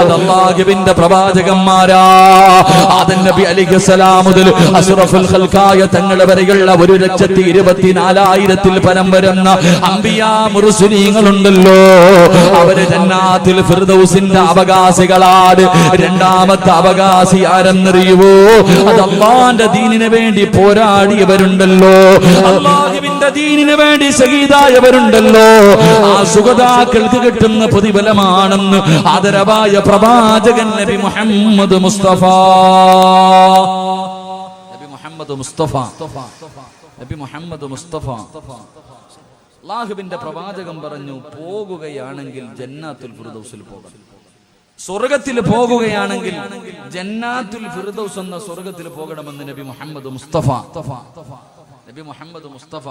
അല്ലാഹുവിന്റെ പ്രവാചകന്മാരാ. ആദം നബി അലൈഹിസ്സലാം മുതൽ അഷ്റഫുൽ ഖൽഖായ തങ്ങൾ വരെയുള്ള 1,24,000 പരം വരുന്ന അംബിയാ മുർസലീങ്ങളുണ്ടല്ലോ. അവര് ജന്നാത്തുൽ ഫിർദൗസിന്റെ അവകാശികളാണ്. രണ്ടാമത്തെ അവകാശി ആരെന്നറിയുവോ? അത് അല്ലാഹുവിന്റെ ദീനിന് വേണ്ടി പോരാടിയവരുണ്ടല്ലോ, അല്ലാഹുവിന്റെ ദീനിന് വേണ്ടി ശഹീദായവരുണ്ടല്ലോ. ആ സുഹദാക്കൾക്ക് കിട്ടുന്ന പ്രതിഫലമാണെന്ന് ആദരവായ പ്രവാചകൻ നബി മുഹമ്മദ് മുസ്തഫ. നബി മുഹമ്മദ് മുസ്തഫ, നബി മുഹമ്മദ് മുസ്തഫ. അല്ലാഹുവിന്റെ പ്രവാചകൻ പറഞ്ഞു, പോകുകയാണെങ്കിൽ ജന്നാത്തുൽ ഫിർദൗസിൽ പോകണം. സ്വർഗത്തിൽ പോകുകയാണെങ്കിൽ ജന്നാത്തുൽ ഫിർദൗസ് എന്ന സ്വർഗത്തിൽ പോകണമെന്ന് നബി മുഹമ്മദ് മുസ്തഫ. നബി മുഹമ്മദ് മുസ്തഫ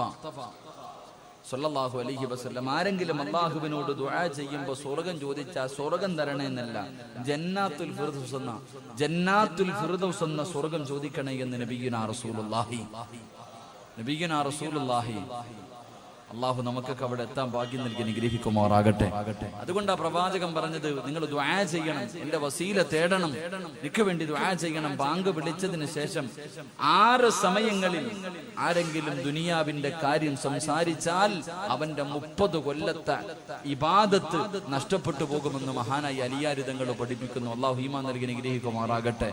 സല്ലല്ലാഹു അലൈഹി വസല്ലം. ആരെങ്കിലും അല്ലാഹുവിനോട് ദുആ ചെയ്യുമ്പോൾ സ്വർഗം ചോദിച്ചാൽ സ്വർഗം തരണേ എന്നല്ല, ജന്നാത്തുൽ ഫിർദൗസ് എന്ന സ്വർഗം ചോദിക്കണേ എന്ന് നബിയുനാ റസൂലുള്ളാഹി. അള്ളാഹു നമുക്കൊക്കെ അവിടെ എത്താൻ ഭാഗ്യം നൽകി അനുഗ്രഹിക്കുമാറാകട്ടെ. അതുകൊണ്ട് ആ പ്രവാചകൻ പറഞ്ഞത്, നിങ്ങൾ ദുആ ചെയ്യണം, എന്റെ വസീല തേടണം, എനിക്ക് വേണ്ടി ദുആ ചെയ്യണം. ബാങ്ക് വിളിച്ചതിന് ശേഷം 6 സമയങ്ങളിൽ ആരെങ്കിലും ദുനിയാവിന്റെ കാര്യം സംസാരിച്ചാൽ അവന്റെ 30 കൊല്ലത്തെ ഇബാദത്ത് നഷ്ടപ്പെട്ടു പോകുമെന്ന് മഹാനായി അലിയാർ തങ്ങൾ പഠിപ്പിക്കുന്നു. അള്ളാഹു ഈമാൻ നൽകി അനുഗ്രഹിക്കുമാറാകട്ടെ.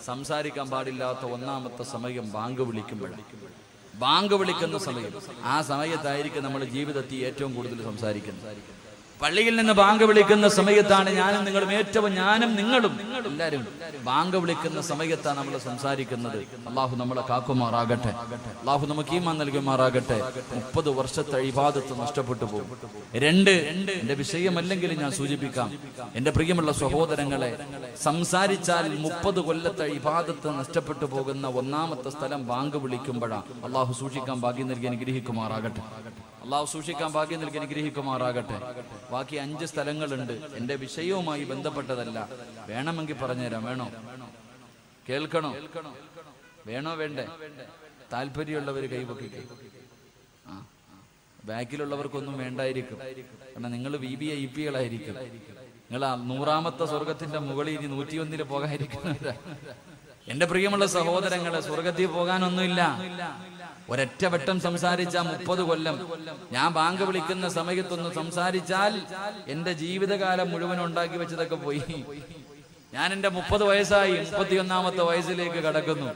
സംസാരിക്കാൻ പാടില്ലാത്ത 1ാമത്തെ സമയം ബാങ്ക് വിളിക്കുമ്പോഴാണ്. ബാങ്ക് വിളിക്കുന്ന സമയം, ആ സമയത്തായിരിക്കും നമ്മൾ ജീവിതത്തിൽ ഏറ്റവും കൂടുതൽ സംസാരിക്കുന്നത്. പള്ളിയിൽ നിന്ന് ബാങ്ക് വിളിക്കുന്ന സമയത്താണ് ഞാനും നിങ്ങളും എല്ലാവരും ബാങ്ക് വിളിക്കുന്ന സമയത്താണ് നമ്മൾ സംസാരിക്കുന്നത്. അള്ളാഹു നമ്മളെ കാക്കുമാറാകട്ടെ, അള്ളാഹു നമുക്ക് ഈമാൻ നൽകുമാറാകട്ടെ. 30 വർഷത്തെ ഇബാദത്ത് നഷ്ടപ്പെട്ടു പോകും. 2, എന്റെ വിഷയമല്ലെങ്കിൽ ഞാൻ സൂചിപ്പിക്കാം, എന്റെ പ്രിയമുള്ള സഹോദരങ്ങളെ, സംസാരിച്ചാൽ 30 കൊല്ലത്തെ ഇബാദത്ത് നഷ്ടപ്പെട്ടു പോകുന്ന 1ാമത്തെ സ്ഥലം ബാങ്ക് വിളിക്കുമ്പോഴാണ്. അള്ളാഹു സൂക്ഷിക്കാൻ ഭാഗ്യം നൽകി അനുഗ്രഹിക്കുമാറാകട്ടെ. അള്ളാഹു സൂക്ഷിക്കാൻ ഭാഗ്യം നൽകി അനുഗ്രഹിക്കുമാറാകട്ടെ. ബാക്കി 5 സ്ഥലങ്ങളുണ്ട്, എന്റെ വിഷയവുമായി ബന്ധപ്പെട്ടതല്ല. വേണമെങ്കിൽ പറഞ്ഞുതരാം. വേണോ? കേൾക്കണോ? വേണോ വേണ്ടേ? താല്പര്യമുള്ളവർ കൈപൊക്കിക്കേ. ബാക്കിലുള്ളവർക്കൊന്നും വേണ്ടായിരിക്കും, കാരണം നിങ്ങൾ VVIP-കളായിരിക്കും. നിങ്ങൾ 100ാമത്തെ സ്വർഗത്തിന്റെ മുകളിൽ ഇനി 101 പോകാതിരിക്കുന്നവരാ. എന്റെ പ്രിയമുള്ള സഹോദരങ്ങളെ, സ്വർഗത്തിൽ പോകാനൊന്നുമില്ല. ഒരൊറ്റ വട്ടം സംസാരിച്ച 30 കൊല്ലം. ഞാൻ ബാങ്ക് വിളിക്കുന്ന സമയത്തൊന്ന് സംസാരിച്ചാൽ എന്റെ ജീവിതകാലം മുഴുവൻ ഉണ്ടാക്കി വെച്ചതൊക്കെ പോയി. ഞാൻ എന്റെ 30 വയസ്സായി, 31ാമത്തെ വയസ്സിലേക്ക് കടക്കുന്നു.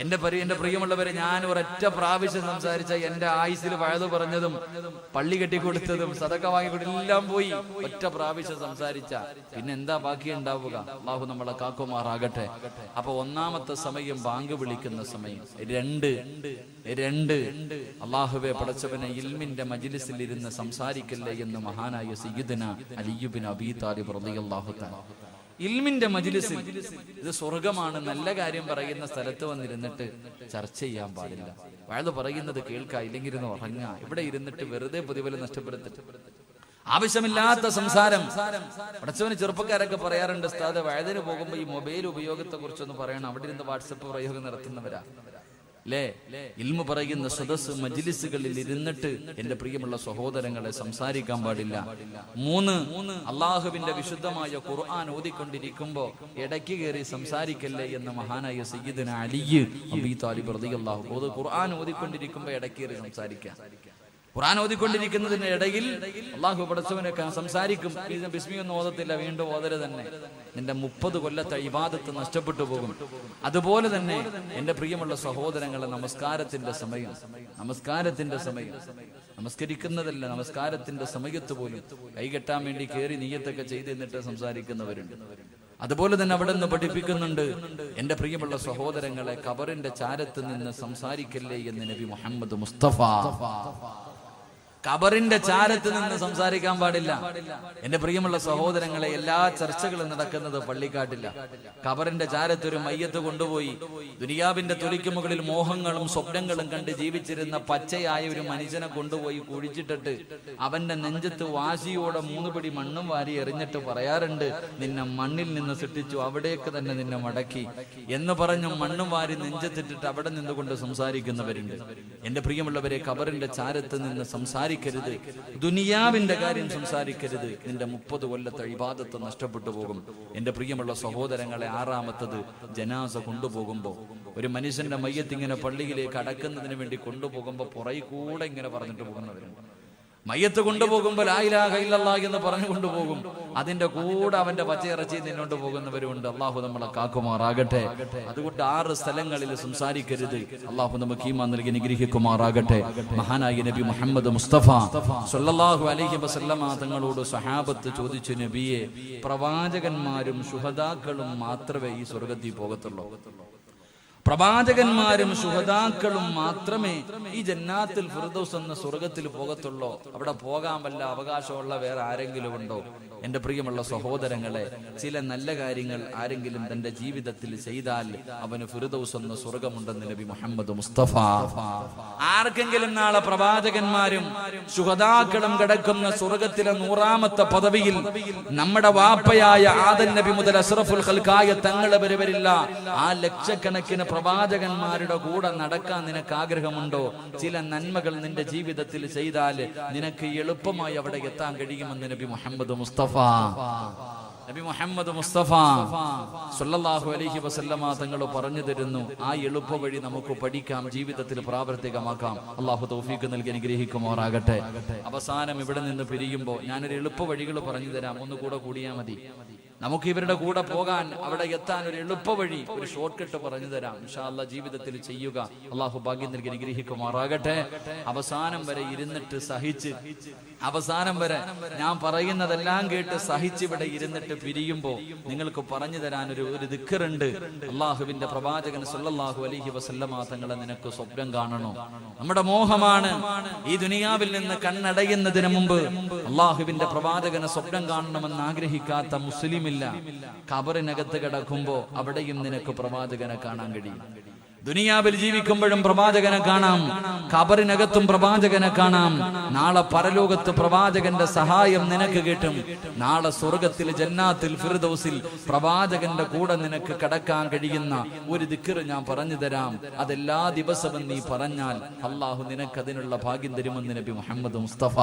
എന്റെ പ്രിയമുള്ളവരെ, ഞാൻ ഒരൊറ്റ പ്രാവശ്യം സംസാരിച്ച എന്റെ ആയുസ്സിൽ വഴുതു പറഞ്ഞതും പള്ളി കെട്ടിക്കൊടുത്തതും സദക്ക വാങ്ങിക്കൊടുത്തതും എല്ലാം പോയി. ഒറ്റ പ്രാവശ്യം സംസാരിച്ച പിന്നെ എന്താ ബാക്കി ഉണ്ടാവുക? അള്ളാഹു നമ്മളെ കാക്കുമാറാകട്ടെ. അപ്പൊ 1ാമത്തെ സമയം ബാങ്ക് വിളിക്കുന്ന സമയം. 2 അള്ളാഹുവെ പടച്ചവനെ, ഇൽമിന്റെ മജ്ലിസിൽ ഇരുന്ന് സംസാരിക്കല്ലേ എന്ന് മഹാനായ സയ്യിദുനാ അലി ഇബ്നു അബീ താലിബ് റളിയല്ലാഹു തആല. ഇൽമിന്റെ മജ്ലിസിൽ, ഇത് സ്വർഗമാണ്, നല്ല കാര്യം പറയുന്ന സ്ഥലത്ത് വന്നിരുന്നിട്ട് ചർച്ച ചെയ്യാൻ പാടില്ല. വയത് പറയുന്നത് കേൾക്കുക, ഇല്ലെങ്കിൽ ഇരുന്ന് ഉറങ്ങുക. ഇവിടെ ഇരുന്നിട്ട് വെറുതെ പ്രതിഫലം നഷ്ടപ്പെടുത്തിട്ട് ആവശ്യമില്ലാത്ത സംസാരം. പടച്ചവന് ചെറുപ്പക്കാരൊക്കെ പറയാറുണ്ട്, ഉസ്താദ് വയതിന് പോകുമ്പോ ഈ മൊബൈൽ ഉപയോഗത്തെ കുറിച്ചൊന്ന് പറയണം. അവിടെ ഇരുന്ന് വാട്സപ്പ് പ്രയോഗം നടത്തുന്നവരാ അല്ലേ? ഇൽമു പറയുന്ന സദസ് മജ്ലിസുകളിൽ ഇരുന്നിട്ട് എന്റെ പ്രിയമുള്ള സഹോദരങ്ങളെ സംസാരിക്കാൻ പാടില്ല. 3 അള്ളാഹുവിന്റെ വിശുദ്ധമായ ഖുർആൻ ഓതിക്കൊണ്ടിരിക്കുമ്പോ ഇടയ്ക്ക് കയറി സംസാരിക്കല്ലേ എന്ന് മഹാനായ സയ്യിദുനാ അലി അബീ താലിബ് റളിയല്ലാഹു അൻഹു. ഖുർആൻ ഓതിക്കൊണ്ടിരിക്കുമ്പോ ഇടയ്ക്ക് കയറി സംസാരിക്കാം. ഖുർആൻ ഓതിക്കൊണ്ടിരിക്കുന്നതിന് ഇടയിൽ അള്ളാഹു പടച്ചവനൊക്കെ സംസാരിക്കും. ബിസ്മിയൊന്നും ഓതത്തില്ല, വീണ്ടും ഓതര തന്നെ. നിന്റെ 30 കൊല്ലത്തെ ഇബാദത്ത് നഷ്ടപ്പെട്ടു പോകും. അതുപോലെ തന്നെ എന്റെ പ്രിയമുള്ള സഹോദരങ്ങളെ, നമസ്കാരത്തിന്റെ സമയം, നമസ്കരിക്കുന്നതല്ല, നമസ്കാരത്തിന്റെ സമയത്ത് പോലും കൈകെട്ടാൻ വേണ്ടി കയറി നിയ്യത്തൊക്കെ ചെയ്ത് എന്നിട്ട് സംസാരിക്കുന്നവരുണ്ട്. അതുപോലെ തന്നെ അവിടെ നിന്ന് പഠിപ്പിക്കുന്നുണ്ട്, എന്റെ പ്രിയമുള്ള സഹോദരങ്ങളെ, ഖബറിന്റെ ചാരത്ത് നിന്ന് സംസാരിക്കല്ലേ എന്ന് നബി മുഹമ്മദ് മുസ്തഫ. ഖബറിന്റെ ചാരത്ത് നിന്ന് സംസാരിക്കാൻ പാടില്ല. എന്റെ പ്രിയമുള്ള സഹോദരങ്ങളെ, എല്ലാ ചർച്ചകളും നടക്കുന്നത് പള്ളിക്കാട്ടില്ല. ഖബറിന്റെ ചാരത്ത് ഒരു മയ്യത്ത് കൊണ്ടുപോയി ദുനിയാവിന്റെ തൊലിക്ക് മുകളിൽ മോഹങ്ങളും സ്വപ്നങ്ങളും കണ്ട് ജീവിച്ചിരുന്ന പച്ചയായ ഒരു മനുഷ്യനെ കൊണ്ടുപോയി കുഴിച്ചിട്ടിട്ട് അവന്റെ നെഞ്ചത്ത് വാശിയോടെ 3 പിടി മണ്ണും വാരി എറിഞ്ഞിട്ട് പറയാറുണ്ട്, നിന്നെ മണ്ണിൽ നിന്ന് സൃഷ്ടിച്ചു, അവിടേക്ക് തന്നെ നിന്നെ മടക്കി എന്ന് പറഞ്ഞു മണ്ണും വാരി നെഞ്ചത്തിട്ടിട്ട് അവിടെ നിന്നുകൊണ്ട് സംസാരിക്കുന്നവരുണ്ട്. എന്റെ പ്രിയമുള്ളവരെ, ഖബറിന്റെ ചാരത്ത് നിന്ന് സംസാരിക്കാൻ സംസാരിക്കരുത്, ദുനിയാവിന്റെ കാര്യം സംസാരിക്കരുത്. നിന്റെ 30 കൊല്ലത്തെ ഇബാദത്ത് നഷ്ടപ്പെട്ടു പോകും. എന്റെ പ്രിയമുള്ള സഹോദരങ്ങളെ, ആറാമത്തത് ജനാസ കൊണ്ടുപോകുമ്പോൾ, ഒരു മനുഷ്യന്റെ മയ്യത്ത് ഇങ്ങനെ പള്ളിയിലേക്ക് അടക്കുന്നതിന് വേണ്ടി കൊണ്ടുപോകുമ്പോൾ പുറകെ കൂടെ ഇങ്ങനെ പറഞ്ഞിട്ട് പോകുന്നവരുണ്ട്. മയ്യത്ത് കൊണ്ടുപോകുമ്പോൾ ലാ ഇലാഹ ഇല്ലല്ലാഹ് എന്ന് പറഞ്ഞു കൊണ്ടുപോകും. അതിന്റെ കൂടെ അവന്റെ പച്ചയിറച്ചി തിന്നോണ്ട് പോകുന്നവരുണ്ട്. അള്ളാഹു നമ്മളെ കാക്കുമാറാകട്ടെ. അതുകൊണ്ട് 6 സ്ഥലങ്ങളിൽ സംസാരിക്കരുത്. അള്ളാഹു നമുക്ക് ഈമാൻ നൽകി അനുഗ്രഹിക്കുമാറാകട്ടെ. മഹാനായ നബി മുഹമ്മദ് മുസ്തഫ സ്വല്ലല്ലാഹു അലൈഹി വസല്ലമ തങ്ങളോട് സഹാബത്ത് ചോദിച്ചു, നബിയെ, പ്രവാചകന്മാരും ശുഹദാക്കളും മാത്രമേ ഈ സ്വർഗത്തിൽ പോകത്തുള്ളൂ? പ്രവാചകന്മാരും ശുഹദാക്കളും മാത്രമേ ഈ ജന്നാത്തുൽ ഫിർദൗസ് എന്ന സ്വർഗത്തിൽ പോകത്തുള്ളൂ? അവിടെ പോകാൻ വല്ല അവകാശമുള്ള വേറെ ആരെങ്കിലും ഉണ്ടോ? എന്റെ പ്രിയമുള്ള സഹോദരങ്ങളെ, ചില നല്ല കാര്യങ്ങൾ ആരെങ്കിലും തന്റെ ജീവിതത്തിൽ ചെയ്താൽ അവന് ഫിർദൗസ് എന്ന സ്വർഗമുണ്ടെന്ന് നബി മുഹമ്മദ് മുസ്തഫ. ആർക്കെങ്കിലും നാളെ പ്രവാചകന്മാരും ശുഹദാക്കളും കിടക്കുന്ന സ്വർഗത്തിലെ 100ാമത്തെ പദവിയിൽ നമ്മുടെ വാപ്പയായ ആദം നബി മുതൽ അഷ്റഫുൽ ഖൽഖായ തങ്ങൾ വരെ വരില്ല. ആ ലക്ഷക്കണക്കിന് പ്രവാചകന്മാരുടെ കൂടെ നടക്കാൻ നിനക്ക് ആഗ്രഹമുണ്ടോ? ചില നന്മകൾ നിന്റെ ജീവിതത്തിൽ ചെയ്താൽ നിനക്ക് എളുപ്പമായി അവിടെ എത്താൻ കഴിയുമെന്ന് നബി മുഹമ്മദ് മുസ്തഫ സ്വല്ലല്ലാഹു അലൈഹി വസല്ലമ തങ്ങൾ പറഞ്ഞു തരുന്നു. ആ എളുപ്പ വഴി നമുക്ക് പഠിക്കാം, ജീവിതത്തിൽ പ്രാവർത്തികമാക്കാം. അള്ളാഹു തൗഫീഖ് നൽകി അനുഗ്രഹിക്കുമാറാകട്ടെ. അവസാനം ഇവിടെ നിന്ന് പിരിയുമ്പോൾ ഞാനൊരു എളുപ്പ വഴികൾ പറഞ്ഞു തരാം. ഒന്നുകൂടെ കൂടിയാൽ മതി. നമുക്ക് ഇവരുടെ കൂടെ പോകാൻ, അവിടെ എത്താൻ ഒരു എളുപ്പ വഴി, ഒരു ഷോർട്ട് കട്ട് പറഞ്ഞു തരാം. ഇൻഷാ അല്ലാഹ് ജീവിതത്തിൽ ചെയ്യുക. അള്ളാഹു ഭാഗ്യം നൽകി അനുഗ്രഹിക്കുമാറാകട്ടെ. അവസാനം വരെ ഇരുന്നിട്ട് സഹിച്ച്, അവസാനം വരെ ഞാൻ പറയുന്നതെല്ലാം കേട്ട് സഹിച്ച് ഇവിടെ ഇരുന്നിട്ട് പിരിയുമ്പോ നിങ്ങൾക്ക് പറഞ്ഞു തരാൻ ഒരു ദിക്റുണ്ട്. അള്ളാഹുവിന്റെ പ്രവാചകൻ സ്വല്ലല്ലാഹു അലൈഹി വസല്ലമ തങ്ങളെ നിനക്ക് സ്വപ്നം കാണണോ? നമ്മുടെ മോഹമാണ് ഈ ദുനിയാവിൽ നിന്ന് കണ്ണടയുന്നതിന് മുമ്പ് അള്ളാഹുവിന്റെ പ്രവാചകനെ സ്വപ്നം കാണണമെന്ന് ആഗ്രഹിക്കാത്ത മുസ്ലിം ഇല്ല. ഖബറിനകത്ത് കിടക്കുമ്പോ അവിടെയും നിനക്ക് പ്രവാചകനെ കാണാൻ കഴിയും. ദുനിയാവിൽ ജീവിക്കുമ്പോഴും പ്രവാചകനെ കാണാം, ഖബറിനകത്തും പ്രവാചകനെ കാണാം. നാളെ പരലോകത്ത് പ്രവാചകന്റെ സഹായം നിനക്ക് കിട്ടും. നാളെ സ്വർഗത്തിൽ ജന്നാത്തുൽ ഫിർദൗസിൽ പ്രവാചകന്റെ കൂടെ നിനക്ക് കടക്കാൻ കഴിയുന്ന ഒരു ദിക്ർ ഞാൻ പറഞ്ഞു തരാം. അതെല്ലാ ദിവസവും നീ പറഞ്ഞാൽ അള്ളാഹു നിനക്ക് അതിനുള്ള ഭാഗ്യം തരുമെന്ന് നബി മുഹമ്മദ് മുസ്തഫ.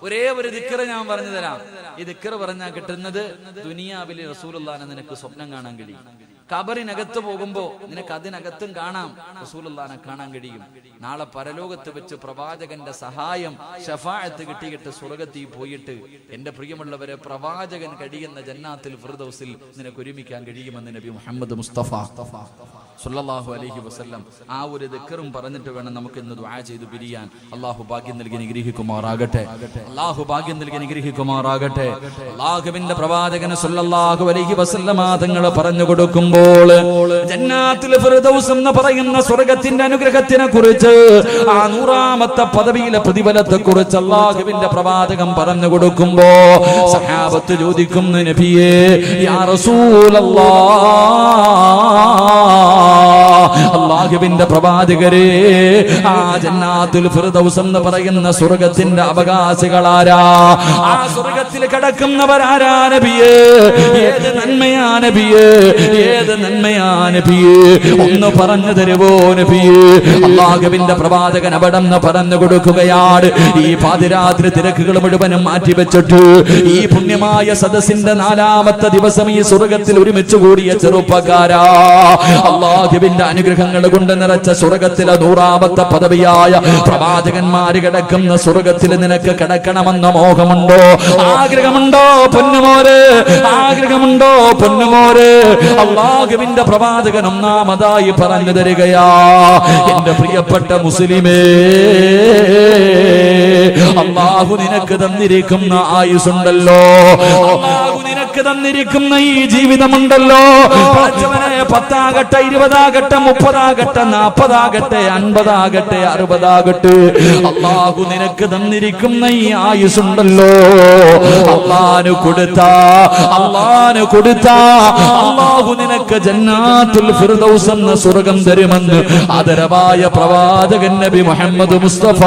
ഒരേ ഒരു ദിക്ർ ഞാൻ പറഞ്ഞു തരാം. ഈ ദിക്ർ പറഞ്ഞാൽ കിട്ടുന്നത് ദുനിയാവിൽ റസൂലുള്ളാഹിനെ നിനക്ക് സ്വപ്നം കാണാൻ കഴിയും. ഖബറിനകത്ത് പോകുമ്പോ നിനക്ക് അതിനകത്തും കാണാം, റസൂലുള്ളാഹിനെ കാണാൻ കഴിയും. നാളെ പരലോകത്ത് വെച്ച് പ്രവാചകന്റെ സഹായം ശഫാഅത്ത് കിട്ടിയിട്ട് സ്വർഗത്തിൽ പോയിട്ട് എന്റെ പ്രിയമുള്ളവരെ പ്രവാചകൻ കഴിയുന്ന ജന്നാത്തുൽ ഫിർദൗസിൽ നിനക്ക് ഒരുമിക്കാൻ കഴിയുമെന്ന് നബി മുഹമ്മദ് മുസ്തഫ സ്വല്ലല്ലാഹു അലൈഹി വസല്ലം. ആ ഒരു ദിക്റും പറഞ്ഞിട്ട് വേണം നമുക്ക് ഇന്ന് ദുആ ചെയ്തു പിരിയാൻ. അല്ലാഹു ഭാഗ്യം നൽകി അനുഗ്രഹിക്കുമാറാകട്ടെ. അല്ലാഹു ഭാഗ്യം നൽകി അനുഗ്രഹിക്കുമാറാകട്ടെ. അല്ലാഹുവിന്റെ പ്രവാചകൻ സ്വല്ലല്ലാഹു അലൈഹി വസല്ലം തങ്ങൾ പറഞ്ഞു കൊടുക്കുമ്പോൾ ജന്നാത്തുൽ ഫിർദൗസ് എന്ന് പറയുന്ന സ്വർഗ്ഗത്തിന്റെ അനുഗ്രഹത്തിനെ കുറിച്ച്, ആ 100ാമത്തെ പദവിയിലെ പ്രതിഫലത്തെ കുറിച്ച് അല്ലാഹുവിന്റെ പ്രവാചകൻ പറഞ്ഞു കൊടുക്കുമ്പോ സഹാബത്ത് ചോദിക്കുന്നു, നബിയേ യാ റസൂലല്ലാഹ്, അല്ലാഹുവിന്റെ പ്രവാചകരെ, ആ ജന്നാത്തുൽ ഫിർദൗസ് എന്ന് പറയുന്ന സ്വർഗ്ഗത്തിന്റെ അവകാശികളാരാ? ആ സ്വർഗ്ഗത്തിൽ കിടക്കുന്നവരാരാ നബിയേ? ഏത് നന്മയാ നബിയേ? ഏത് നന്മയാ നബിയേ? ഒന്ന് പറഞ്ഞു തരുവോ നബിയേ? അല്ലാഹുവിന്റെ പ്രവാചകൻ അവിടെ നിന്ന് പറഞ്ഞു കൊടുക്കുകയാണ്. ഈ പാതിരാത്രി തിരക്കുകൾ മുഴുവനും മാറ്റിവെച്ചിട്ട് ഈ പുണ്യമായ സദസ്സിന്റെ 4ാമത്തെ ദിവസം ഈ സ്വർഗ്ഗത്തിൽ ഒരുമിച്ച് കൂടിയ ചെറുപ്പക്കാരാ, അല്ലാഹുവിന്റെ അനുഗ്രഹങ്ങൾ കൊണ്ട് നിറച്ച സ്വർഗ്ഗത്തിലെ 100ാമത്തെ പദവിയായ പ്രവാചകന്മാര് കിടക്കുന്ന സ്വർഗ്ഗത്തിൽ നിനക്ക് കിടക്കണമെന്ന മോഹമുണ്ടോ? ആഗ്രഹമുണ്ടോ പൊന്നുമോര്? ആഗ്രഹമുണ്ടോ പൊന്നുമോര്? അല്ലാഹുവിന്റെ പ്രവാചകൻ ഒന്നാമതായി പറഞ്ഞു തരികയാ, എന്റെ പ്രിയപ്പെട്ട മുസ്ലിമേ, അല്ലാഹു നിനക്ക് തന്നിരിക്കുന്ന ആയുസ്സുണ്ടല്ലോ, അല്ലാഹു നിനക്ക് തന്നിരിക്കുന്ന ഈ ജീവിതമുണ്ടല്ലോ, 10 ആകട്ടെ, 20 ആകട്ടെ, 30 ആകട്ടെ, 40 ആകട്ടെ, 50 ആകട്ടെ, 60 ആകട്ടെ, അല്ലാഹു നിനക്ക് തന്നിരിക്കുന്ന ഈ ആയുസ്സുണ്ടല്ലോ, അല്ലാഹു കൊടുത്ത അല്ലാഹു നിനക്ക് ജന്നാത്തുൽ ഫിർദൗസ് എന്ന സ്വർഗ്ഗം തരുമെന്ന് ആദരവായ പ്രവാചകൻ നബി മുഹമ്മദ് മുസ്തഫ